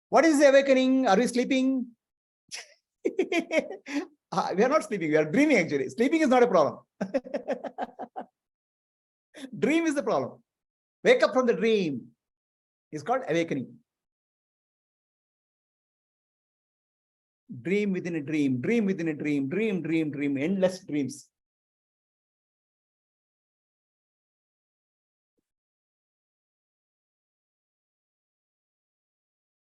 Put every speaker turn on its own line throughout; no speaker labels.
What is the awakening? Are we sleeping? We are not sleeping. We are dreaming actually. Sleeping is not a problem. Dream is the problem. Wake up from the dream is called awakening. Dream within a dream, dream within a dream, dream, endless dreams.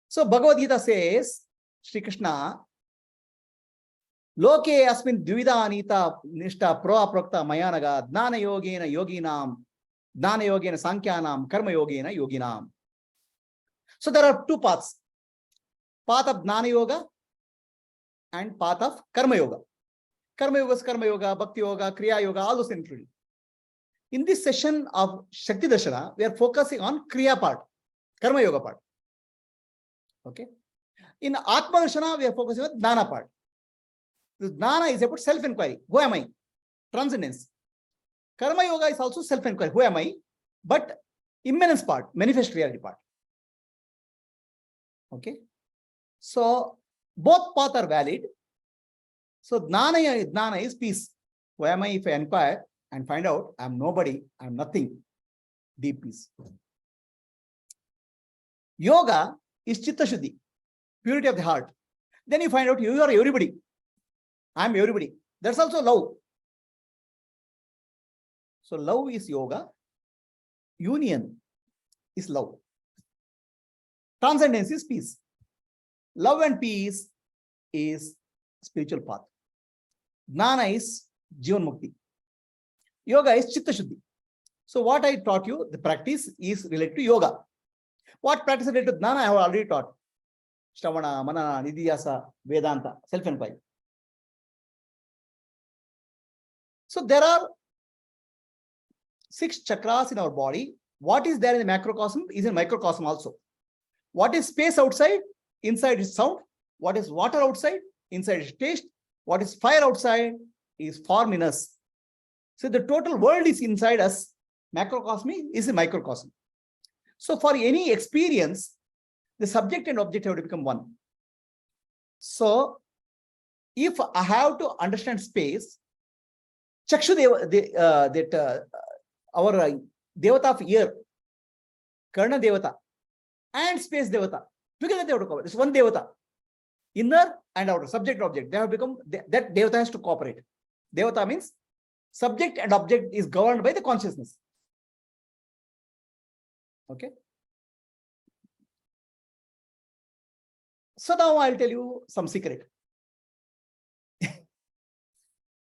So Bhagavad Gita says, Sri Krishna, Loke asmin dvida anita nishta pro aprokta mayanaga dnana yogena yoginam dnana yogena sankyanam karma yogena yoginam. So there are two paths, path of Jnana Yoga and path of Karma Yoga. Karma Yoga is Karma Yoga, Bhakti Yoga, Kriya Yoga, all those included. In this session of Shakti Darshana, we are focusing on Kriya part, Karma Yoga part. Okay. In Atma Darshana, we are focusing on Jnana part. The Jnana is about self-enquiry. Who am I? Transcendence. Karma Yoga is also self-enquiry. Who am I? But immanence part, manifest reality part. Okay. So both paths are valid. So Jnana is peace. Who am I if I inquire and find out I am nobody, I am nothing. Deep peace. Yoga is Chitta Shuddhi, purity of the heart. Then you find out you are everybody. I am everybody. That's also love. So love is yoga. Union is love. Transcendence is peace. Love and peace is spiritual path. Jnana is Jivan Mukti. Yoga is Chitta Shuddhi. So what I taught you, the practice is related to yoga. What practice is related to Jnana I have already taught. Shravana, Manana, Nidhyasa, Vedanta, self-enquiry. So there are 6 chakras in our body. What is there in the macrocosm is in microcosm also. What is space outside? Inside is sound. What is water outside? Inside is taste. What is fire outside is form in us. So the total world is inside us. Macrocosm is a microcosm. So for any experience, the subject and object have to become one. So if I have to understand space, Chakshu our Devata of ear, Karna Devata, and space Devata, together they have to cover. It's one Devata. Inner and outer, subject and object. They have become, that Devata has to cooperate. Devata means subject and object is governed by the consciousness. Okay. So now I'll tell you some secret.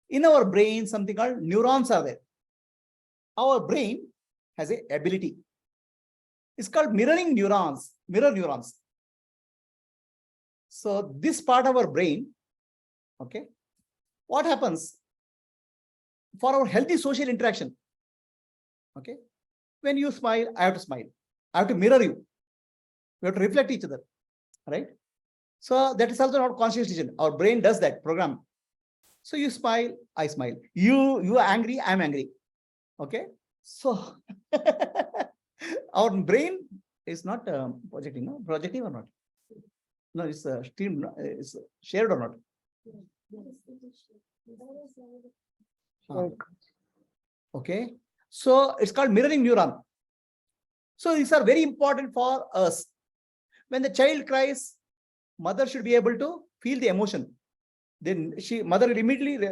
In our brain, something called neurons are there. Our brain has an ability. It's called mirroring neurons, mirror neurons. So this part of our brain, okay, what happens for our healthy social interaction? Okay, when you smile, I have to smile. I have to mirror you. We have to reflect each other, right? So that is also not conscious decision. Our brain does that program. So you smile, I smile. You are angry, I'm angry. Okay. So our brain is not projecting, no? Projecting or not? No, it's streamed, it's shared or not? Okay. So it's called mirroring neuron. So these are very important for us. When the child cries, mother should be able to feel the emotion. Then mother will immediately,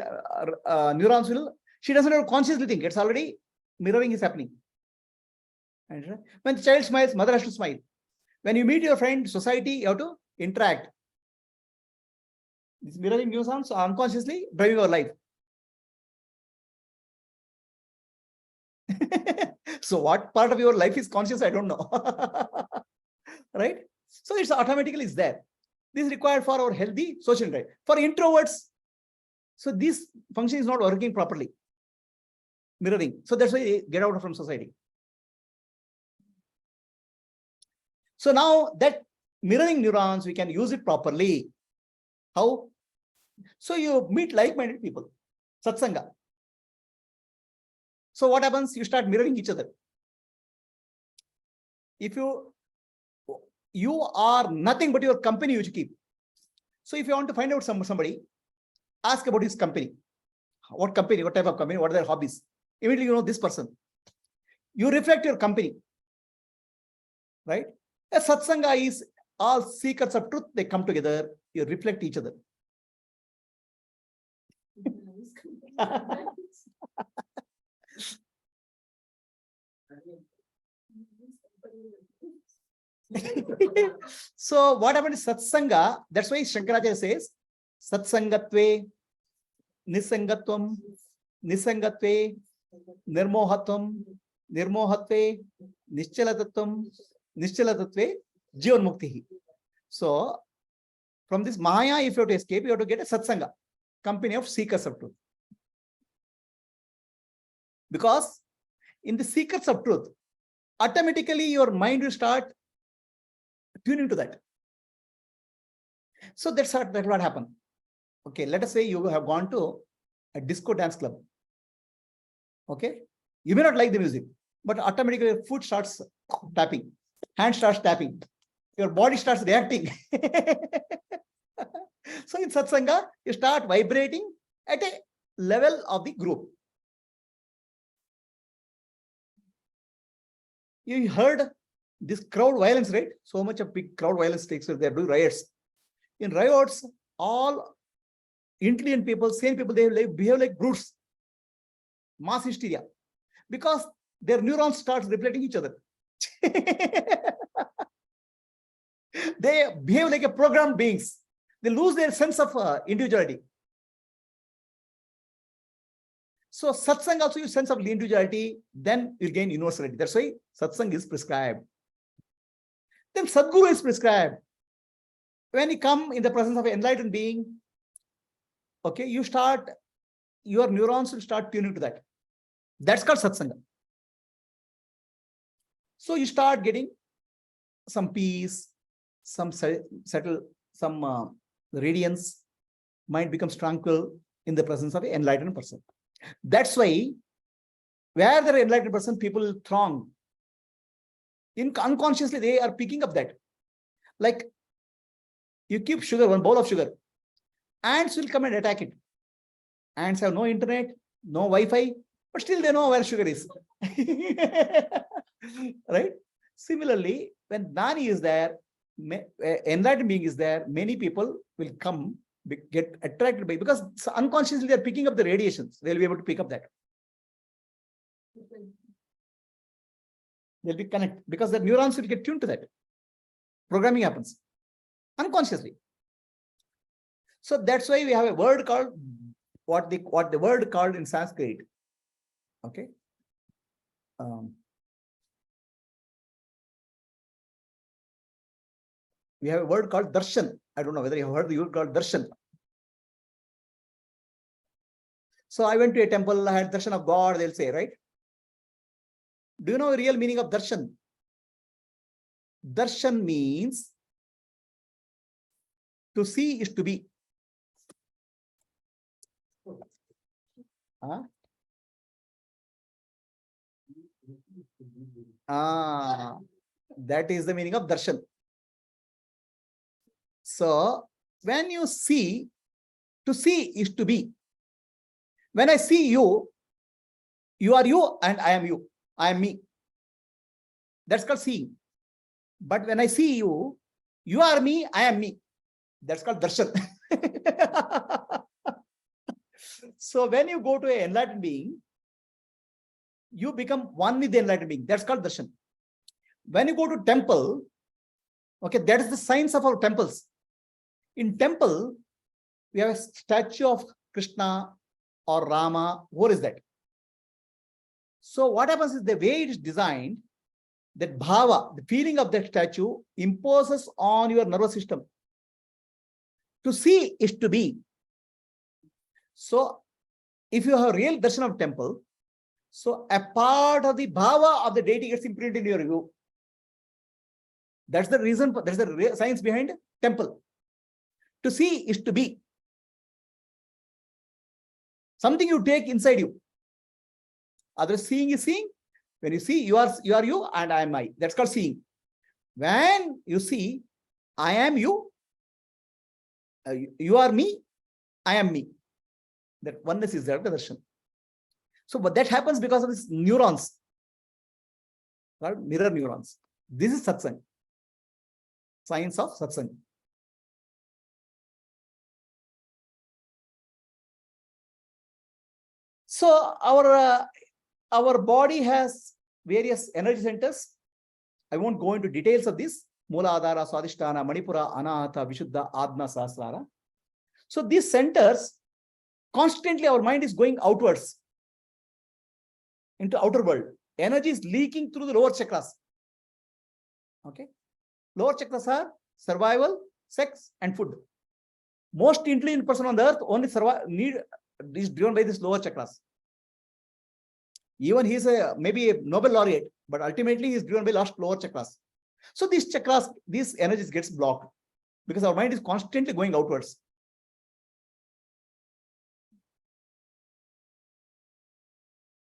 neurons will, she doesn't have to consciously think. It's already mirroring is happening. And when the child smiles, mother has to smile. When you meet your friend, society, you have to interact. This mirroring neurons are unconsciously driving our life. So what part of your life is conscious? I don't know. Right? So it's automatically is there. This is required for our healthy social life. For introverts, so this function is not working properly. Mirroring. So that's why they get out from society. So now that mirroring neurons, we can use it properly. How? So you meet like-minded people. Satsanga. So what happens? You start mirroring each other. If you are nothing but your company which you keep. So if you want to find out somebody, ask about his company. What company, what type of company, what are their hobbies? Immediately you know this person. You reflect your company, right? A satsanga is all seekers of truth, they come together, you reflect each other. So what happened is satsanga, that's why Shankaracharya says, satsangatve, nisangatvam, nisangatve, nirmohatvam, nirmohatve, nischalatatvam, nischalatatve, jivanmuktihi. So from this Maya, if you have to escape, you have to get a satsanga, company of seekers of truth. Because in the seekers of truth, automatically your mind will start tuning to that. So that's what happened. Okay, let us say you have gone to a disco dance club. Okay, you may not like the music, but automatically your foot starts tapping, hand starts tapping, your body starts reacting. So in satsanga, you start vibrating at a level of the group. You heard this crowd violence, right? So much of big crowd violence takes place. They are doing riots. In riots, all intelligent people, sane people, they behave like brutes. Mass hysteria. Because their neurons start reflecting each other. They behave like a programmed beings. They lose their sense of individuality. So satsang also you sense of individuality, then you gain universality. That's why satsang is prescribed. Then Sadguru is prescribed. When you come in the presence of an enlightened being, okay, your neurons will start tuning to that. That's called satsanga. So you start getting some peace, some settle, some radiance, mind becomes tranquil in the presence of an enlightened person. That's why, where there are enlightened person, people throng. Unconsciously, they are picking up that. Like, you keep sugar, one bowl of sugar, ants will come and attack it. Ants have no internet, no Wi-Fi, but still they know where sugar is. Right? Similarly, when Dani is there, enlightened being is there, many people will come, get attracted by, because unconsciously they are picking up the radiations. They'll be able to pick up that. They'll be connected because the neurons will get tuned to that. Programming happens unconsciously. So that's why we have a word called what the word called in Sanskrit. Okay. We have a word called darshan. I don't know whether you have heard the word called darshan. So I went to a temple, I had darshan of God, they'll say, right? Do you know the real meaning of darshan? Darshan means to see is to be. That is the meaning of darshan. So when you see, to see is to be. When I see you, you are you and I am you. I am me. That's called seeing. But when I see you, you are me, I am me. That's called darshan. So when you go to an enlightened being, you become one with the enlightened being. That's called darshan. When you go to temple, okay, that is the science of our temples. In temple, we have a statue of Krishna or Rama. What is that? So what happens is the way it is designed, that bhava, the feeling of that statue, imposes on your nervous system. To see is to be. So if you have real darshan of temple, so a part of the bhava of the deity gets imprinted in your view. That's the reason, that's the science behind temple. To see is to be. Something you take inside you. Other seeing is seeing. When you see, you are you and I am I. That's called seeing. When you see, I am you, you are me, I am me. That oneness is there, the darshan. So, but that happens because of these neurons, called mirror neurons. This is satsang, science of satsang. So our body has various energy centers. I won't go into details of this. Mooladhara, Swadhisthana, Manipura, Anahata, Vishuddha, Adna, Sahasrara. So these centers, constantly our mind is going outwards into outer world. Energy is leaking through the lower chakras. Okay. Lower chakras are survival, sex, and food. Most intelligent person on the earth only is driven by these lower chakras. Even he is maybe a Nobel laureate, but ultimately he is driven by lower chakras. So these chakras, these energies gets blocked because our mind is constantly going outwards.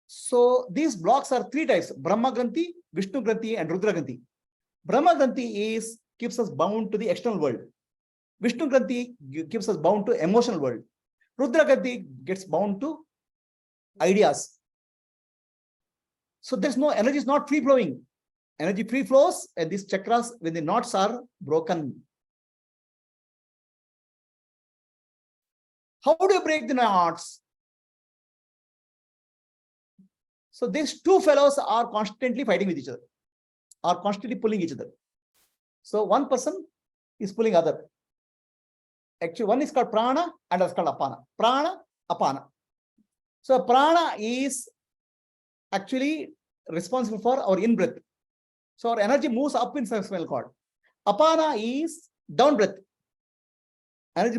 So these blocks are three types: Brahma Granthi, Vishnu Granthi, and Rudra Granthi. Brahma Granthi keeps us bound to the external world. Vishnu Granthi keeps us bound to emotional world. Rudra Granthi gets bound to ideas. So there's no energy, is not free flowing. Energy free flows, and these chakras, when the knots are broken. How do you break the knots? So these two fellows are constantly fighting with each other, are constantly pulling each other. So one person is pulling other. Actually, one is called prana and other is called apana. Prana, apana. So prana is actually responsible for our in-breath. So our energy moves up in spinal cord. Apana is down breath. Energy.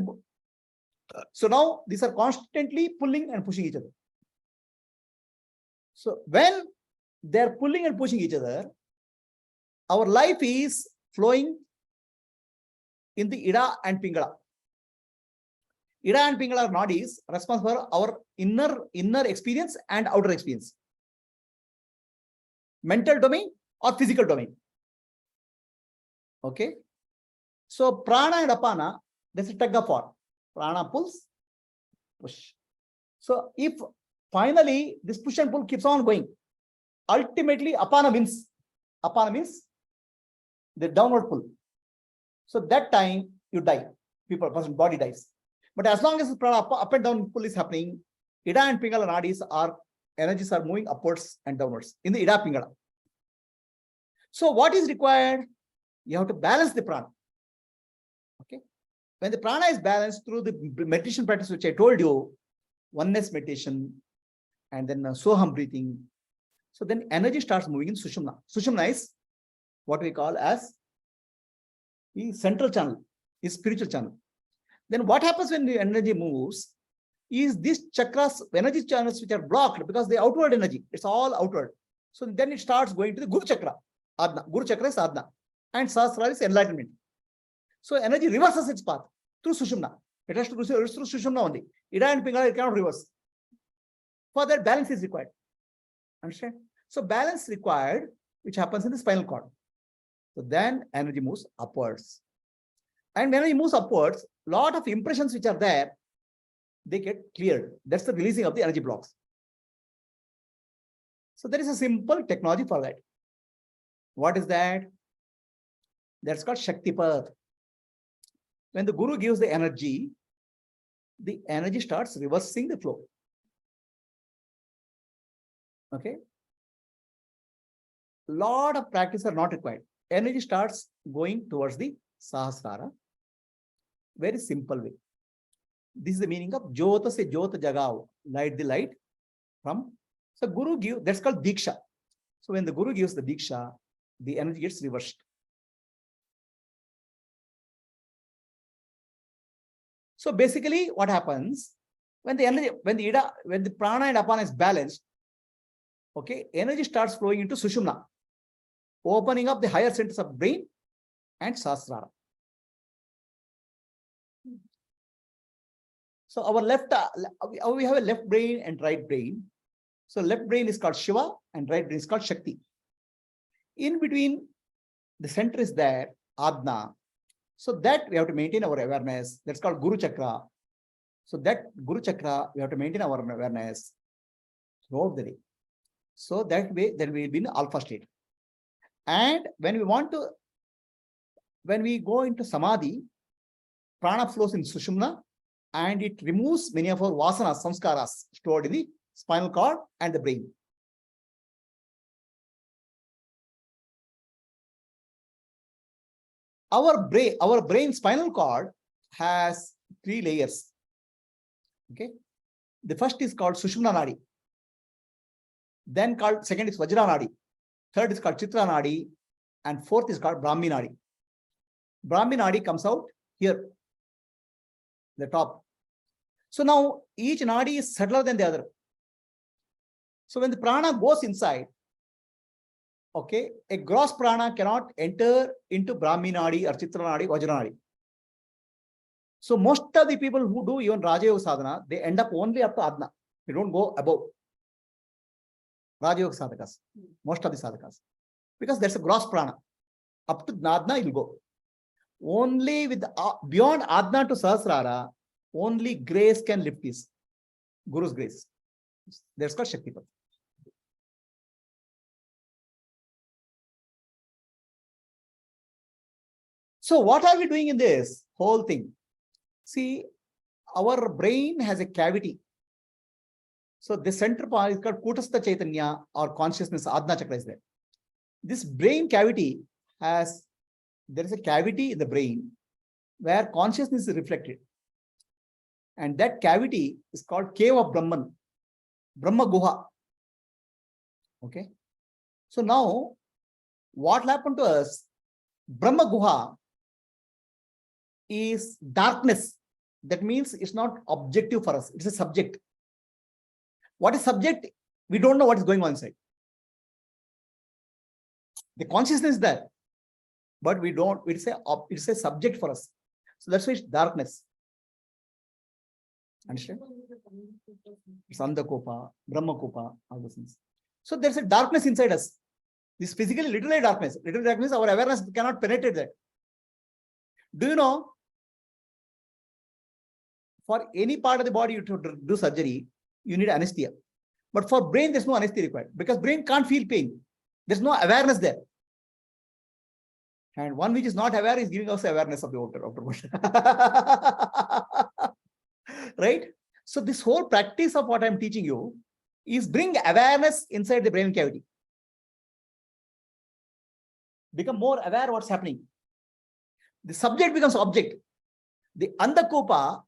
So now these are constantly pulling and pushing each other. So when they're pulling and pushing each other, our life is flowing in the Ida and Pingala. Ida and Pingala are nadis responsible for our inner experience and outer experience. Mental domain or physical domain. Okay. So prana and apana, there's a tug of war. Prana pulls, push. So if finally this push and pull keeps on going, ultimately apana wins. Apana means the downward pull. So that time you die. Person body dies. But as long as prana up and down pull is happening, Ida and Pingala nadis are energies are moving upwards and downwards in the Ida Pingala. So what is required? You have to balance the prana. Okay. When the prana is balanced through the meditation practice, which I told you, oneness meditation, and then Soham breathing. So then energy starts moving in Sushumna. Sushumna is what we call as the central channel, is spiritual channel. Then what happens when the energy moves is these chakras, energy channels which are blocked because the outward energy, it's all outward. So then it starts going to the Guru Chakra. Adna. Guru Chakra is Adna. And Sahasrara is enlightenment. So energy reverses its path through Sushumna. It has to go through Sushumna only. Ida and Pingala, it cannot reverse. For that, balance is required. Understand? So balance required, which happens in the spinal cord. So then energy moves upwards. And when energy moves upwards, lot of impressions which are there, they get cleared. That's the releasing of the energy blocks. So there is a simple technology for that. What is that? That's called Shaktipat. When the Guru gives the energy starts reversing the flow. Okay. Lot of practice are not required. Energy starts going towards the Sahasrara. Very simple way. This is the meaning of Jyota se Jyota Jagao. Light the light from. So Guru gives, that's called Diksha. So when the Guru gives the Diksha, the energy gets reversed. So basically what happens when the energy, when the prana and apana is balanced, okay, energy starts flowing into Sushumna, opening up the higher centers of brain and Sahasrara. So our we have a left brain and right brain. So left brain is called Shiva and right brain is called Shakti. In between the center is there, Adna. So that we have to maintain our awareness. That's called Guru Chakra. So that Guru Chakra, we have to maintain our awareness throughout the day. So that way, then we will be in alpha state. And when we go into Samadhi, prana flows in Sushumna, and it removes many of our vasanas, samskaras stored in the spinal cord and the brain. Our brain spinal cord has 3 layers. Okay. The first is called Sushumna Nadi. Then second is Vajra Nadi. Third is called Chitra Nadi. And fourth is called Brahmi Nadi. Brahmi Nadi comes out here, the top. So now each Nadi is subtler than the other. So when the prana goes inside, okay, a gross prana cannot enter into Brahmi Nadi or Chitra Nadi, Vajra Nadi. So most of the people who do even Raja Yoga sadhana, they end up only up to Adna. They don't go above Raja Yoga sadhakas, most of the sadhakas, because there's a gross prana. Up to Adna it will go. Only with beyond Adna to Sahasrara, only grace can lift this. Guru's grace. That's called Shaktipat. So what are we doing in this whole thing? See, our brain has a cavity. So the center part is called Kutastha Chaitanya or consciousness, Adna Chakra is there. This brain cavity there is a cavity in the brain where consciousness is reflected. And that cavity is called Cave of Brahman, Brahma Guha. Okay. So now, what happened to us? Brahma Guha is darkness. That means it's not objective for us. It's a subject. What is subject? We don't know what is going on inside. The consciousness is there, but we don't. It's a subject for us. So that's why it's darkness. Understand? It's Andakopa, Brahmakopa, all those things. So there's a darkness inside us. This physically, literally darkness. Literally darkness, our awareness cannot penetrate that. Do you know? For any part of the body you to do surgery, you need anesthesia. But for brain, there's no anesthesia required because brain can't feel pain. There's no awareness there. And one which is not aware is giving us awareness of the outer body. Right? So this whole practice of what I'm teaching you is bring awareness inside the brain cavity. Become more aware what's happening. The subject becomes object. The Andakopa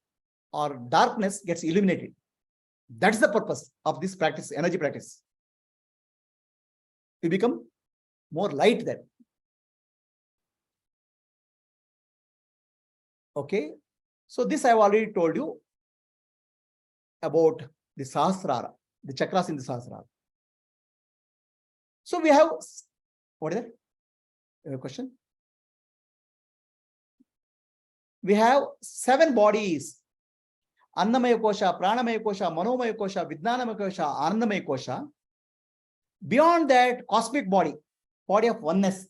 or darkness gets illuminated. That's the purpose of this practice, energy practice. You become more light there. Okay. So this I've already told you about the Sahasrara, the chakras in the Sahasrara. So we have, what is that? You have a question? We have 7 bodies. Annamaya Kosha, Pranamaya Kosha, Manomaya Kosha, Vijnanamaya Kosha, Anandamaya Kosha. Beyond that, cosmic body of oneness.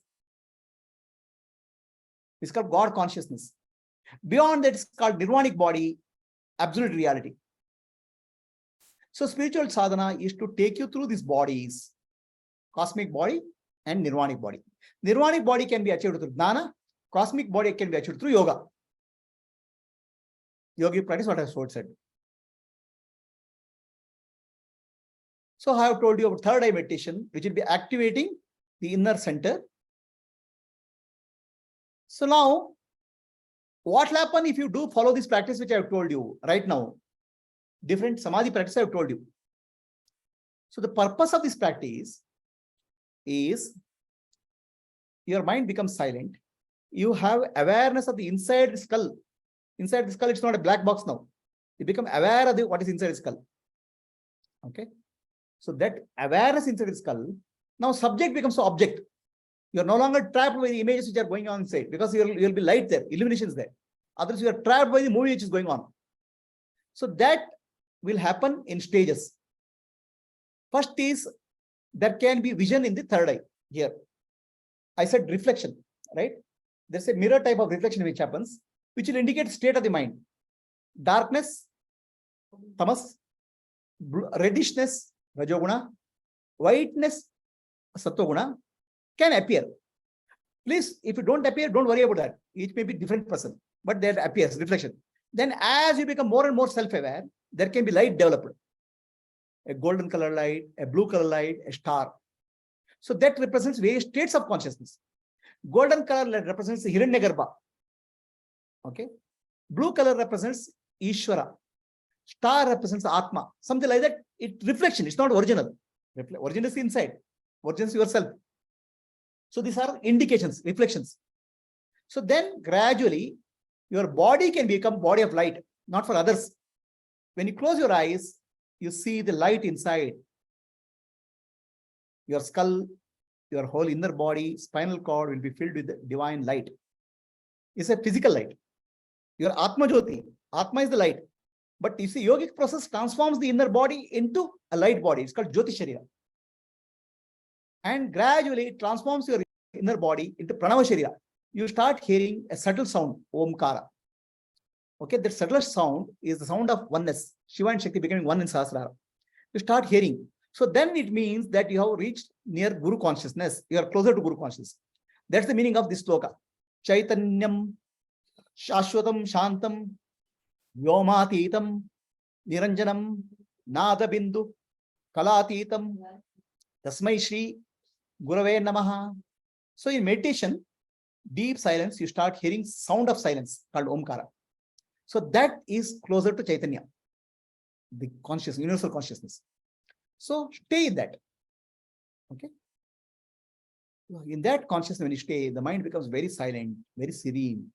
It's called God consciousness. Beyond that, it's called nirvanic body, absolute reality. So spiritual sadhana is to take you through these bodies, cosmic body and nirvanic body. Nirvanic body can be achieved through jnana, cosmic body can be achieved through yoga. Yogi practice what I have said. So I have told you about third eye meditation, which will be activating the inner center. So now, what will happen if you do follow this practice which I have told you right now? Different samadhi practice I have told you. So the purpose of this practice is your mind becomes silent. You have awareness of the inside skull. Inside the skull, it's not a black box now. You become aware of what is inside the skull. Okay. So that awareness inside the skull, now subject becomes object. You're no longer trapped by the images which are going on inside because you'll be light there, illumination is there. Otherwise, you are trapped by the movie which is going on. So that will happen in stages. First is, there can be vision in the third eye here. I said reflection. right? There's a mirror type of reflection which happens, which will indicate state of the mind. Darkness, tamas, reddishness, rajoguna, whiteness, sattoguna can appear. Please, if you don't appear, don't worry about that. Each may be different person, but that appears, reflection. Then as you become more and more self-aware, there can be light developed. A golden color light, a blue color light, a star. So that represents various states of consciousness. Golden color represents Hiranyagarbha. Okay. Blue color represents Ishvara. Star represents Atma. Something like that. It reflection. It's not original. Origin is inside. Origin is yourself. So these are indications, reflections. So then gradually your body can become body of light, not for others. When you close your eyes, you see the light inside. Your skull, your whole inner body, spinal cord will be filled with divine light. It's a physical light. Your Atma Jyoti. Atma is the light. But you see, yogic process transforms the inner body into a light body. It's called Jyoti Sharira. And gradually it transforms your inner body into Pranava Sharira. You start hearing a subtle sound, Omkara. Okay, that subtle sound is the sound of oneness. Shiva and Shakti becoming one in Sahasrara. You start hearing. So then it means that you have reached near Guru consciousness. You are closer to Guru consciousness. That's the meaning of this sloka. Chaitanyam, Shashwatam, Shantam, Vyomatitam, Niranjanam, Nada Bindu, Kalatitam, Tasmai Shri, Gurave Namaha. So in meditation, deep silence, you start hearing sound of silence called Omkara. So that is closer to Chaitanya, the conscious, universal consciousness. So stay in that. Okay. In that consciousness, when you stay, the mind becomes very silent, very serene.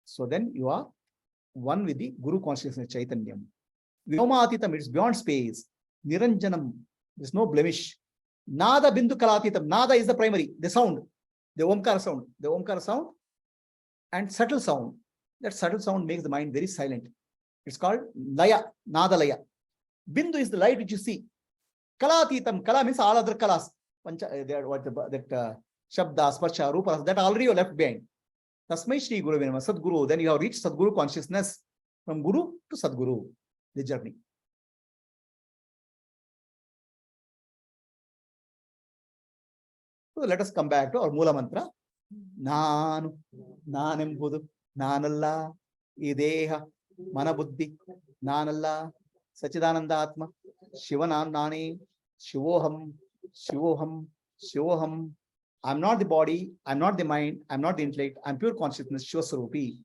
So then you are one with the Guru consciousness, Chaitanyam. Vyomatitam, it's beyond space. Niranjanam, there's no blemish. Nada Bindu Kalatitam. Nada is the primary, the sound, the Omkara sound. The Omkara sound and subtle sound. That subtle sound makes the mind very silent. It's called Laya, Nada Laya. Bindu is the light which you see. Kalatitam, Kala means all other Kalas. Shabda, Sparsha, Rupa, that already you left behind. Tasmai Shri Guru Vinama, Sadguru. Then you have reached Sadguru consciousness. From Guru to Sadguru, the journey. So let us come back to our Mula Mantra. Nanu, Nanembudu, Nanalla, Ideha, Manabuddhi, Nanalla, Sachidananda Atma, Shivanan Nani, Shivoham, Shivoham, Shivoham. I'm not the body, I'm not the mind, I'm not the intellect, I'm pure consciousness, Shiva Sarupi.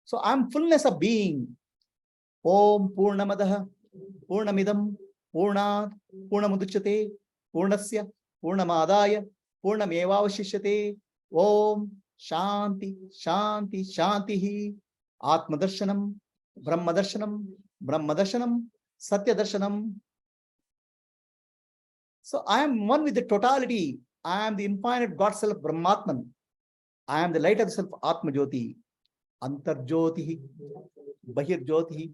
So I'm fullness of being. Om Purnamadaha, Purnamidam, Purnat, Purnamuduchate, Purnasya, Purnamadaya, Purnamevavashishyate. Om Shanti, Shanti, Shantihi. Atma Darshanam, Brahma Darshanam, Brahma Darshanam, Satya Darshanam. So I am one with the totality. I am the infinite God self, Brahmatman. I am the light of the self, Atma Jyoti. Antar Jyotihi, Bahir Jyotihi,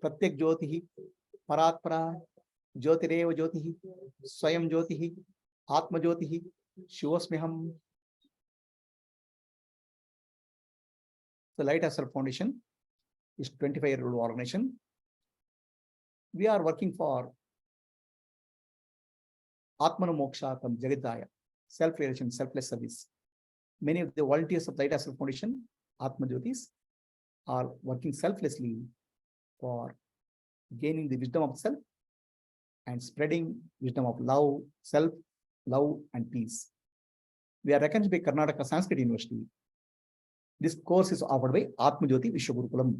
Pratyak Jyotihi, Paratpara, Jyotireva Jyotihi, Swayam Jyotihi, Atma Jyotihi, Shivasmiham. The Light of Self Foundation is 25-year-old organization. We are working for Atmanu Moksha from Jagadaya, self-realization, selfless service. Many of the volunteers of Light of Self Foundation, Atma Jyotis, are working selflessly for gaining the wisdom of self and spreading wisdom of love, self, love, and peace. We are recognized by Karnataka Sanskrit University. This course is offered by Atma Jyoti Vishwagurukulam.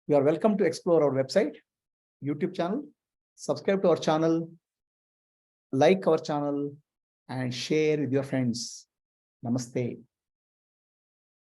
You are welcome to explore our website, YouTube channel, subscribe to our channel, like our channel, and share with your friends. Namaste.